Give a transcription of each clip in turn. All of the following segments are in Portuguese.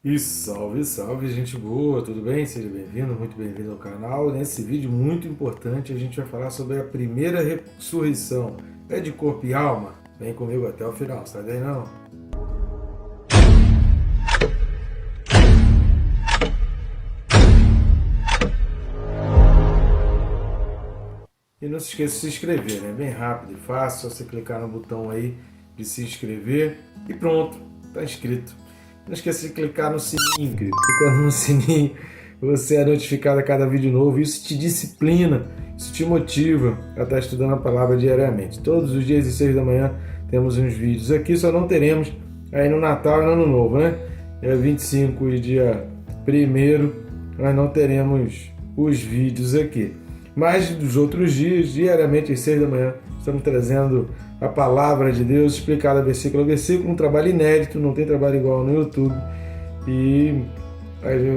E salve, salve, gente boa, tudo bem? Seja bem-vindo, muito bem-vindo ao canal. Nesse vídeo muito importante a gente vai falar sobre a primeira ressurreição. É de corpo e alma? Vem comigo até o final, sai daí não. E não se esqueça de se inscrever, né? Bem rápido e fácil, só você clicar no botão aí de se inscrever e pronto, tá inscrito. Não esqueça de clicar no sininho, querido. Clicando no sininho, você é notificado a cada vídeo novo. Isso te disciplina, isso te motiva a estar estudando a palavra diariamente. Todos os dias às 6 da manhã temos uns vídeos aqui, só não teremos aí no Natal e no Ano Novo, né? Dia 25 e dia 1º nós não teremos os vídeos aqui. Mas dos outros dias, diariamente às 6 da manhã, estamos trazendo a palavra de Deus explicada versículo a versículo, um trabalho inédito, não tem trabalho igual no YouTube. E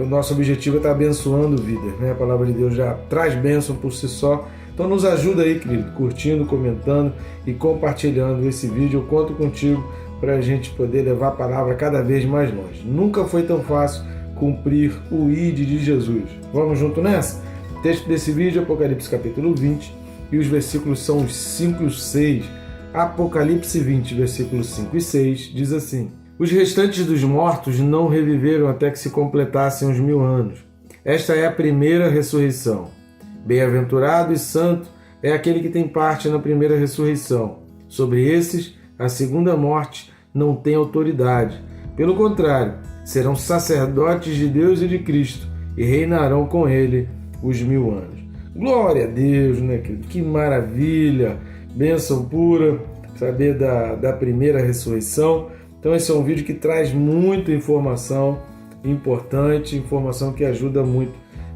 o nosso objetivo é estar abençoando vidas, né? A palavra de Deus já traz bênção por si só. Então nos ajuda aí, querido, curtindo, comentando e compartilhando esse vídeo. Eu conto contigo para a gente poder levar a palavra cada vez mais longe. Nunca foi tão fácil cumprir o ID de Jesus. Vamos junto nessa? O texto desse vídeo é Apocalipse capítulo 20 e os versículos são os 5 e 6. Apocalipse 20, versículos 5 e 6 diz assim: Os restantes dos mortos não reviveram até que se completassem os 1000 anos. Esta é a primeira ressurreição. Bem-aventurado e santo é aquele que tem parte na primeira ressurreição. Sobre esses, a segunda morte não tem autoridade. Pelo contrário, serão sacerdotes de Deus e de Cristo e reinarão com ele os 1000 anos. Glória a Deus, né, querido? Que maravilha! Bênção pura, saber da primeira ressurreição. Então esse é um vídeo que traz muita informação importante, informação que ajuda muito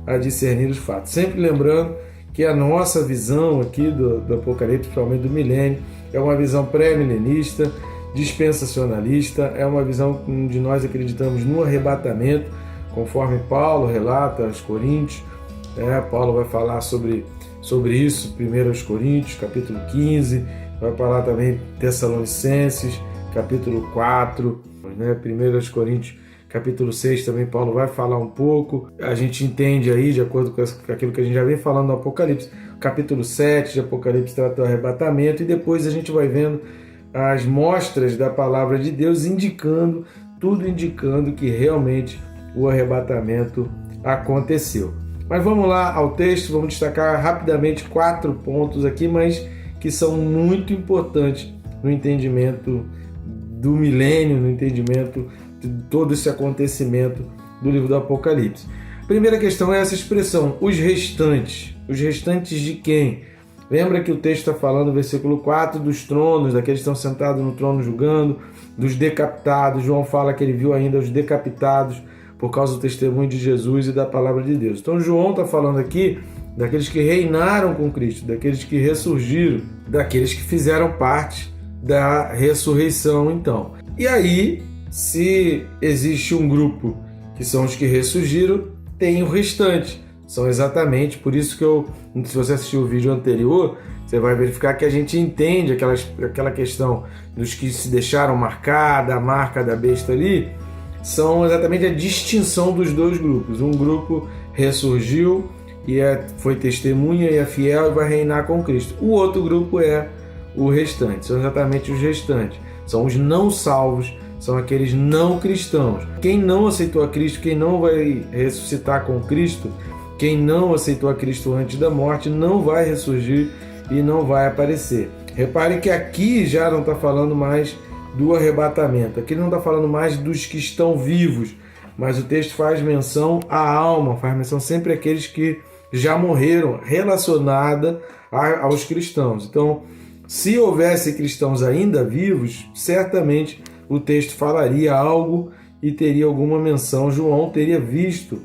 a discernir os fatos. Sempre lembrando que a nossa visão aqui do Apocalipse, principalmente do milênio, é uma visão pré-milenista, dispensacionalista, é uma visão onde nós acreditamos no arrebatamento, conforme Paulo relata aos Coríntios. Paulo vai falar sobre isso, 1 Coríntios, capítulo 15, vai falar também Tessalonicenses, capítulo 4, 1 Coríntios, capítulo 6, também Paulo vai falar um pouco. A gente entende aí, de acordo com aquilo que a gente já vem falando no Apocalipse, capítulo 7 de Apocalipse trata o arrebatamento, e depois a gente vai vendo as mostras da palavra de Deus tudo indicando que realmente o arrebatamento aconteceu. Mas vamos lá ao texto, vamos destacar rapidamente 4 pontos aqui, mas que são muito importantes no entendimento do milênio, no entendimento de todo esse acontecimento do livro do Apocalipse. A primeira questão é essa expressão, os restantes. Os restantes de quem? Lembra que o texto está falando no versículo 4 dos tronos, daqueles que estão sentados no trono julgando, dos decapitados. João fala que ele viu ainda os decapitados por causa do testemunho de Jesus e da palavra de Deus. Então João está falando aqui daqueles que reinaram com Cristo, daqueles que ressurgiram, daqueles que fizeram parte da ressurreição, então. E aí, se existe um grupo que são os que ressurgiram, tem o restante. São exatamente, por isso que se você assistiu o vídeo anterior, você vai verificar que a gente entende aquela questão dos que se deixaram marcar, da marca da besta ali, são exatamente a distinção dos dois grupos. Um grupo ressurgiu e foi testemunha e é fiel e vai reinar com Cristo. O outro grupo é o restante, são exatamente os restantes. São os não salvos, são aqueles não cristãos. Quem não aceitou a Cristo, quem não vai ressuscitar com Cristo, quem não aceitou a Cristo antes da morte, não vai ressurgir e não vai aparecer. Repare que aqui já não está falando mais do arrebatamento. Aqui não está falando mais dos que estão vivos, mas o texto faz menção à alma, faz menção sempre àqueles que já morreram, relacionada aos cristãos. Então, se houvesse cristãos ainda vivos, certamente o texto falaria algo e teria alguma menção. João teria visto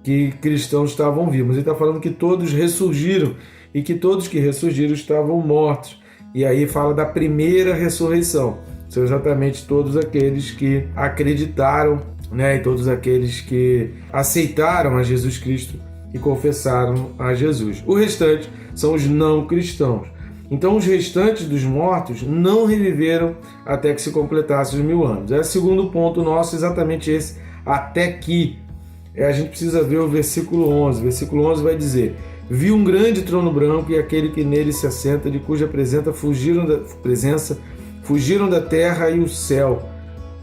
que cristãos estavam vivos. Ele está falando que todos ressurgiram e que todos que ressurgiram estavam mortos. E aí fala da primeira ressurreição. São exatamente todos aqueles que acreditaram, né, e todos aqueles que aceitaram a Jesus Cristo e confessaram a Jesus. O restante são os não cristãos. Então os restantes dos mortos não reviveram até que se completassem os 1000 anos. É o segundo ponto nosso, exatamente esse, até que. A gente precisa ver o versículo 11. O versículo 11 vai dizer: vi um grande trono branco e aquele que nele se assenta, de cuja presença fugiram da terra e o céu.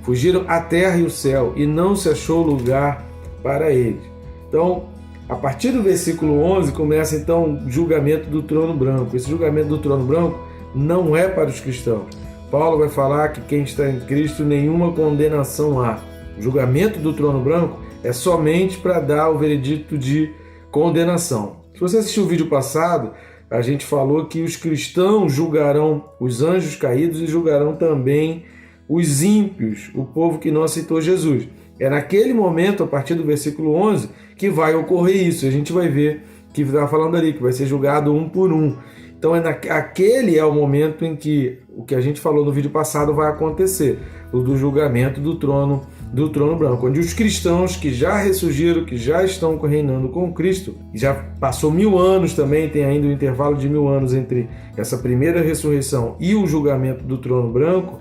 Fugiram a terra e o céu, e não se achou lugar para eles. Então, a partir do versículo 11, começa então o julgamento do trono branco. Esse julgamento do trono branco não é para os cristãos. Paulo vai falar que quem está em Cristo, nenhuma condenação há. O julgamento do trono branco é somente para dar o veredito de condenação. Se você assistiu o vídeo passado, a gente falou que os cristãos julgarão os anjos caídos e julgarão também os ímpios, o povo que não aceitou Jesus. É naquele momento, a partir do versículo 11, que vai ocorrer isso. A gente vai ver que está falando ali, que vai ser julgado um por um. Então, aquele é o momento em que o que a gente falou no vídeo passado vai acontecer, o do julgamento do trono branco, onde os cristãos que já ressurgiram, que já estão reinando com Cristo, já passou 1000 anos também, tem ainda um intervalo de 1000 anos entre essa primeira ressurreição e o julgamento do trono branco,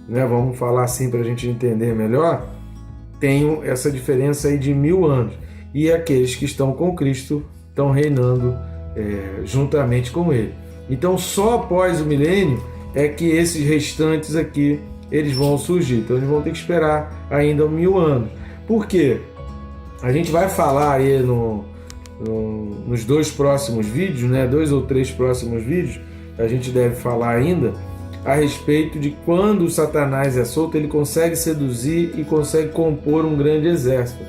né? Vamos falar assim para a gente entender melhor. Tem essa diferença aí de 1000 anos. E aqueles que estão com Cristo estão reinando juntamente com Ele. Então, só após o milênio é que esses restantes aqui eles vão surgir. Então, eles vão ter que esperar ainda 1000 anos. Por quê? A gente vai falar aí nos 2 próximos vídeos, né? 2 ou 3 próximos vídeos, a gente deve falar ainda a respeito de quando o Satanás é solto, ele consegue seduzir e consegue compor um grande exército.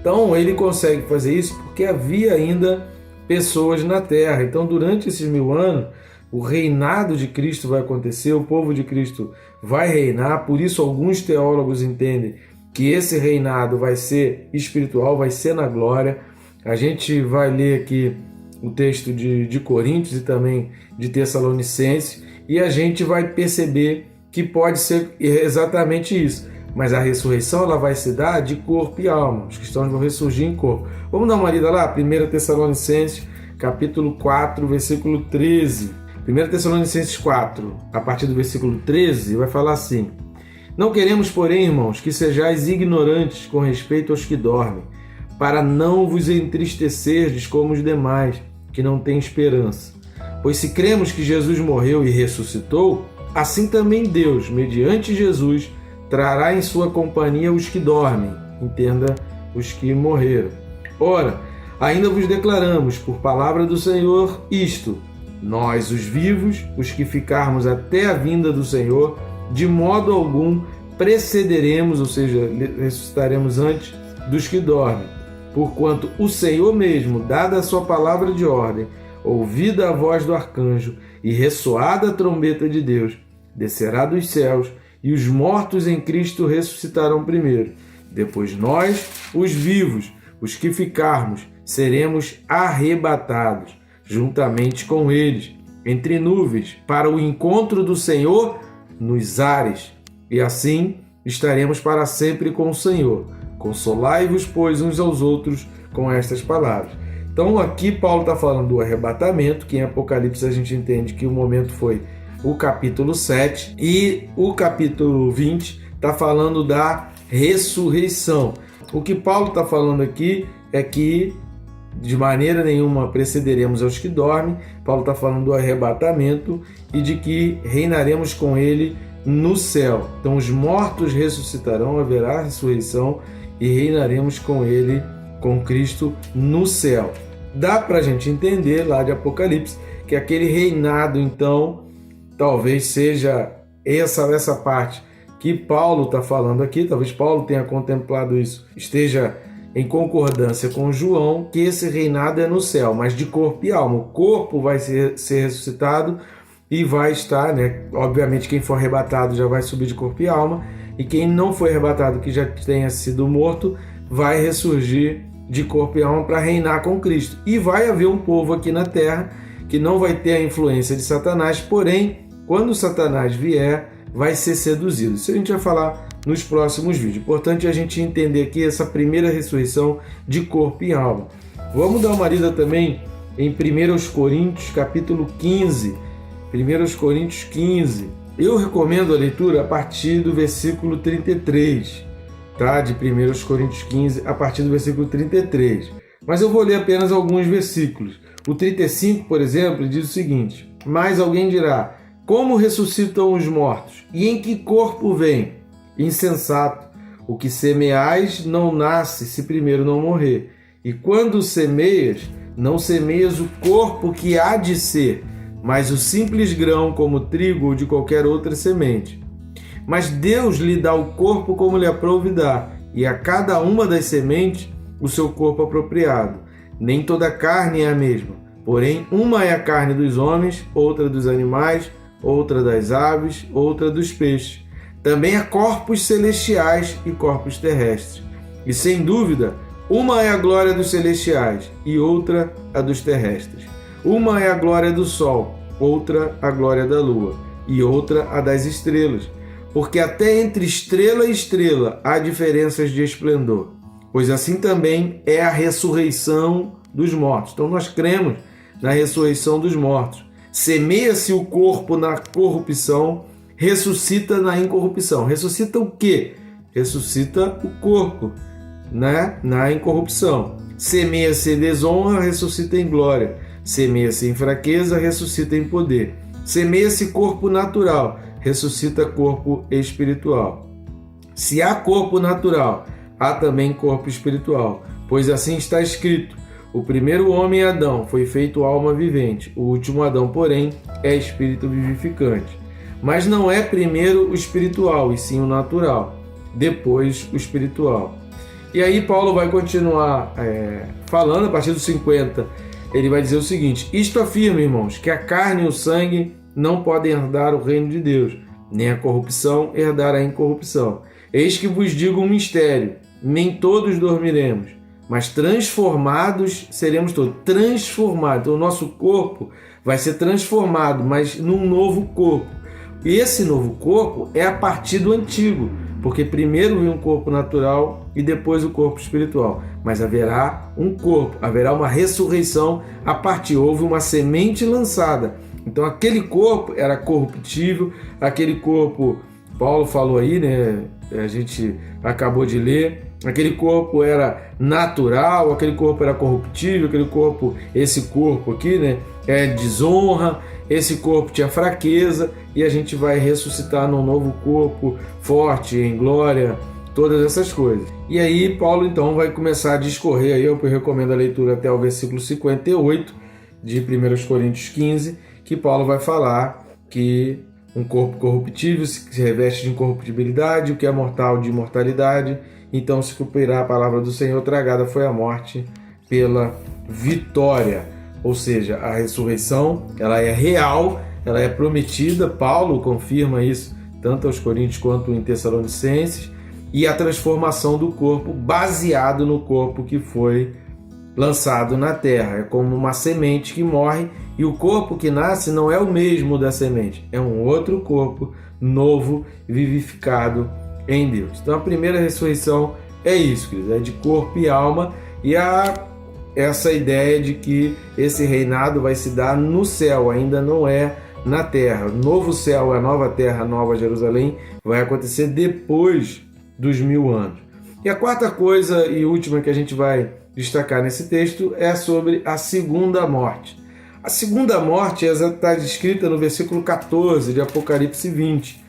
Então, ele consegue fazer isso porque havia ainda pessoas na terra. Então, durante esses 1000 anos, o reinado de Cristo vai acontecer, o povo de Cristo vai reinar. Por isso, alguns teólogos entendem que esse reinado vai ser espiritual, vai ser na glória. A gente vai ler aqui o texto de Coríntios e também de Tessalonicenses, e a gente vai perceber que pode ser exatamente isso. Mas a ressurreição ela vai se dar de corpo e alma. Os cristãos vão ressurgir em corpo. Vamos dar uma lida lá? 1 Tessalonicenses, capítulo 4, versículo 13. 1 Tessalonicenses 4, a partir do versículo 13, vai falar assim: não queremos, porém, irmãos, que sejais ignorantes com respeito aos que dormem, para não vos entristecerdes como os demais, que não têm esperança. Pois se cremos que Jesus morreu e ressuscitou, assim também Deus, mediante Jesus, trará em sua companhia os que dormem, entenda, os que morreram. Ora, ainda vos declaramos, por palavra do Senhor, isto: nós, os vivos, os que ficarmos até a vinda do Senhor, de modo algum precederemos, ou seja, ressuscitaremos antes dos que dormem. Porquanto o Senhor mesmo, dada a sua palavra de ordem, ouvida a voz do arcanjo e ressoada a trombeta de Deus, descerá dos céus, e os mortos em Cristo ressuscitarão primeiro. Depois nós, os vivos, os que ficarmos, seremos arrebatados, juntamente com eles, entre nuvens, para o encontro do Senhor nos ares. E assim estaremos para sempre com o Senhor. Consolai-vos, pois, uns aos outros com estas palavras. Então aqui Paulo está falando do arrebatamento, que em Apocalipse a gente entende que o momento foi o capítulo 7, e o capítulo 20 está falando da ressurreição. O que Paulo está falando aqui é que de maneira nenhuma precederemos aos que dormem. Paulo está falando do arrebatamento e de que reinaremos com ele no céu. Então os mortos ressuscitarão, haverá ressurreição e reinaremos com ele, com Cristo, no céu. Dá para a gente entender lá de Apocalipse que aquele reinado, então, talvez seja essa parte que Paulo está falando aqui. Talvez Paulo tenha contemplado isso, esteja em concordância com João, que esse reinado é no céu, mas de corpo e alma. O corpo vai ser ressuscitado e vai estar, né? Obviamente quem for arrebatado já vai subir de corpo e alma, e quem não foi arrebatado, que já tenha sido morto, vai ressurgir de corpo e alma para reinar com Cristo. E vai haver um povo aqui na terra que não vai ter a influência de Satanás, porém, quando Satanás vier, vai ser seduzido. Isso a gente vai falar nos próximos vídeos. Importante a gente entender aqui essa primeira ressurreição de corpo e alma. Vamos dar uma lida também em 1 Coríntios, capítulo 15. 1 Coríntios 15. Eu recomendo a leitura a partir do versículo 33. tá? De 1 Coríntios 15, a partir do versículo 33. Mas eu vou ler apenas alguns versículos. O 35, por exemplo, diz o seguinte: mas alguém dirá, como ressuscitam os mortos? E em que corpo vêm? Insensato, o que semeais não nasce se primeiro não morrer. E quando semeias, não semeias o corpo que há de ser, mas o simples grão como trigo ou de qualquer outra semente. Mas Deus lhe dá o corpo como lhe aprouve dar, e a cada uma das sementes o seu corpo apropriado. Nem toda carne é a mesma, porém uma é a carne dos homens, outra dos animais, outra das aves, outra dos peixes. Também há corpos celestiais e corpos terrestres. E sem dúvida, uma é a glória dos celestiais e outra a dos terrestres. Uma é a glória do sol, outra a glória da lua e outra a das estrelas. Porque até entre estrela e estrela há diferenças de esplendor. Pois assim também é a ressurreição dos mortos. Então nós cremos na ressurreição dos mortos. Semeia-se o corpo na corrupção, ressuscita na incorrupção. Ressuscita o quê? Ressuscita o corpo, né? Na incorrupção. Semeia-se em desonra, ressuscita em glória. Semeia-se em fraqueza, ressuscita em poder. Semeia-se corpo natural, ressuscita corpo espiritual. Se há corpo natural, há também corpo espiritual, pois assim está escrito: o primeiro homem, Adão, foi feito alma vivente, o último Adão, porém, é espírito vivificante. Mas não é primeiro o espiritual, e sim o natural, depois o espiritual. E aí Paulo vai continuar falando, a partir dos 50, ele vai dizer o seguinte: isto afirma, irmãos, que a carne e o sangue não podem herdar o reino de Deus, nem a corrupção herdar a incorrupção. Eis que vos digo um mistério: nem todos dormiremos, mas transformados seremos todos. Transformados. Então, o nosso corpo vai ser transformado, mas num novo corpo. E esse novo corpo é a partir do antigo, porque primeiro vem um corpo natural e depois o corpo espiritual. Mas haverá um corpo, haverá uma ressurreição a partir. Houve uma semente lançada. Então aquele corpo era corruptível, aquele corpo, Paulo falou aí, né? A gente acabou de ler, aquele corpo era natural, aquele corpo era corruptível, aquele corpo, esse corpo aqui, né? É desonra, esse corpo tinha fraqueza, e a gente vai ressuscitar num novo corpo forte, em glória, todas essas coisas. E aí Paulo então vai começar a discorrer, aí eu recomendo a leitura até o versículo 58 de 1 Coríntios 15, que Paulo vai falar que um corpo corruptível se reveste de incorruptibilidade, o que é mortal de imortalidade. Então se cumprirá a palavra do Senhor, tragada foi a morte pela vitória. Ou seja, a ressurreição, ela é real, ela é prometida. Paulo confirma isso tanto aos Coríntios quanto em Tessalonicenses, e a transformação do corpo baseado no corpo que foi lançado na terra. É como uma semente que morre, e o corpo que nasce não é o mesmo da semente, é um outro corpo novo, vivificado em Deus. Então a primeira ressurreição é isso, queridos, é de corpo e alma, e essa ideia de que esse reinado vai se dar no céu, ainda não é na terra. O novo céu, a nova terra, a nova Jerusalém, vai acontecer depois dos 1000 anos. E a quarta coisa e última que a gente vai destacar nesse texto é sobre a segunda morte. A segunda morte está descrita no versículo 14 de Apocalipse 20.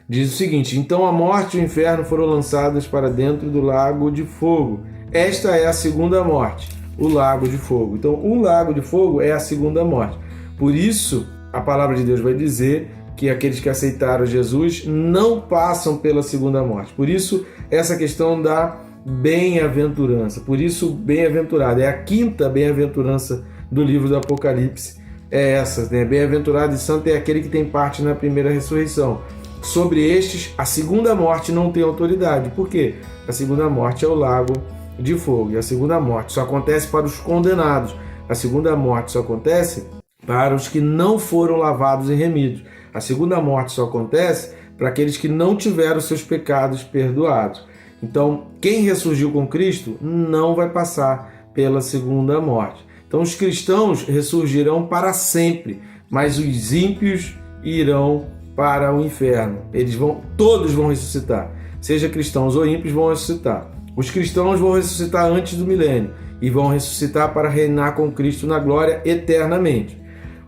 Diz o seguinte: então a morte e o inferno foram lançados para dentro do lago de fogo. Esta é a segunda morte, o lago de fogo. Então o lago de fogo é a segunda morte. Por isso a palavra de Deus vai dizer que aqueles que aceitaram Jesus não passam pela segunda morte. Por isso essa questão da bem-aventurança. Por isso, bem-aventurado. É a quinta bem-aventurança do livro do Apocalipse. É essa, né? Bem-aventurado e santo é aquele que tem parte na primeira ressurreição. Sobre estes, a segunda morte não tem autoridade. Por quê? A segunda morte é o lago de fogo. E a segunda morte só acontece para os condenados. A segunda morte só acontece para os que não foram lavados e remidos. A segunda morte só acontece para aqueles que não tiveram seus pecados perdoados. Então, quem ressurgiu com Cristo não vai passar pela segunda morte. Então, os cristãos ressurgirão para sempre, mas os ímpios irão para o inferno. Todos vão ressuscitar, seja cristãos ou ímpios, vão ressuscitar. Os cristãos vão ressuscitar antes do milênio e vão ressuscitar para reinar com Cristo na glória eternamente.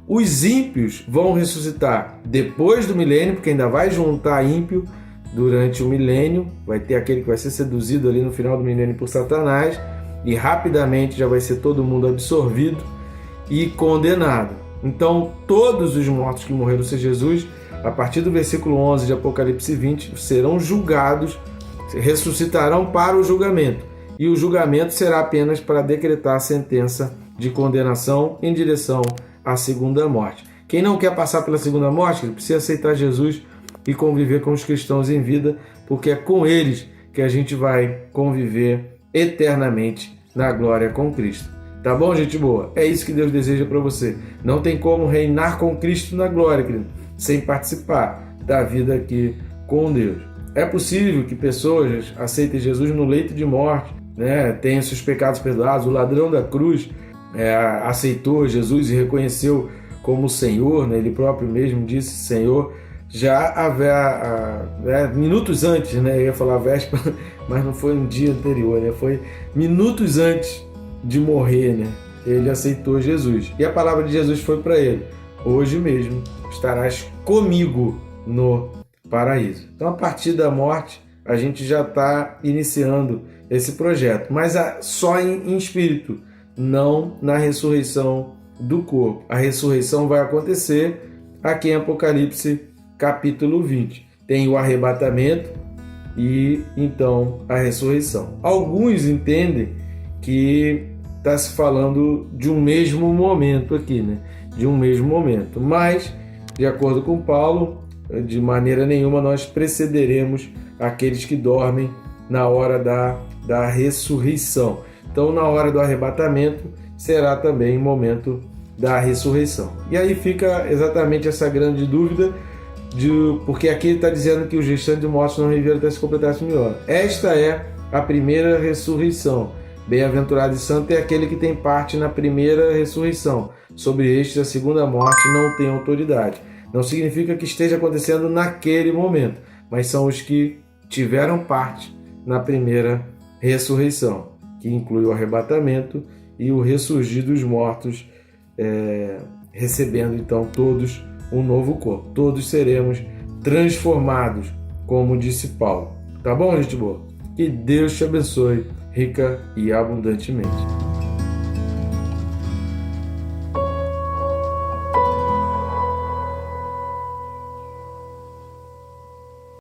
Os ímpios vão ressuscitar depois do milênio, porque ainda vai juntar ímpio durante o milênio, vai ter aquele que vai ser seduzido ali no final do milênio por Satanás, e rapidamente já vai ser todo mundo absorvido e condenado. Então, todos os mortos que morreram sem Jesus, a partir do versículo 11 de Apocalipse 20, serão julgados, ressuscitarão para o julgamento. E o julgamento será apenas para decretar a sentença de condenação em direção à segunda morte. Quem não quer passar pela segunda morte, precisa aceitar Jesus e conviver com os cristãos em vida, porque é com eles que a gente vai conviver eternamente na glória com Cristo. Tá bom, gente boa? É isso que Deus deseja para você. Não tem como reinar com Cristo na glória, querido, sem participar da vida aqui com Deus. É possível que pessoas aceitem Jesus no leito de morte, né? Tenham seus pecados perdoados. O ladrão da cruz aceitou Jesus e reconheceu como Senhor, né? Ele próprio mesmo disse Senhor. Já minutos antes, né? Eu ia falar véspera, mas não foi um dia anterior, né? Foi minutos antes de morrer, né? Ele aceitou Jesus. E a palavra de Jesus foi para ele: hoje mesmo estarás comigo no paraíso. Então, a partir da morte, a gente já está iniciando esse projeto, mas só em espírito, não na ressurreição do corpo. A ressurreição vai acontecer aqui em Apocalipse capítulo 20. Tem o arrebatamento e então a ressurreição. Alguns entendem que está se falando de um mesmo momento aqui, né? De um mesmo momento. Mas, de acordo com Paulo, de maneira nenhuma nós precederemos aqueles que dormem na hora da ressurreição. Então, na hora do arrebatamento, será também o momento da ressurreição. E aí fica exatamente essa grande dúvida, porque aqui ele está dizendo que os restantes de mortos não reviveram até se completar esse 1000 anos. Esta é a primeira ressurreição. Bem-aventurado e santo é aquele que tem parte na primeira ressurreição. Sobre este, a segunda morte não tem autoridade. Não significa que esteja acontecendo naquele momento, mas são os que tiveram parte na primeira ressurreição, que inclui o arrebatamento e o ressurgir dos mortos, recebendo então todos um novo corpo. Todos seremos transformados, como disse Paulo. Tá bom, gente boa? Que Deus te abençoe rica e abundantemente.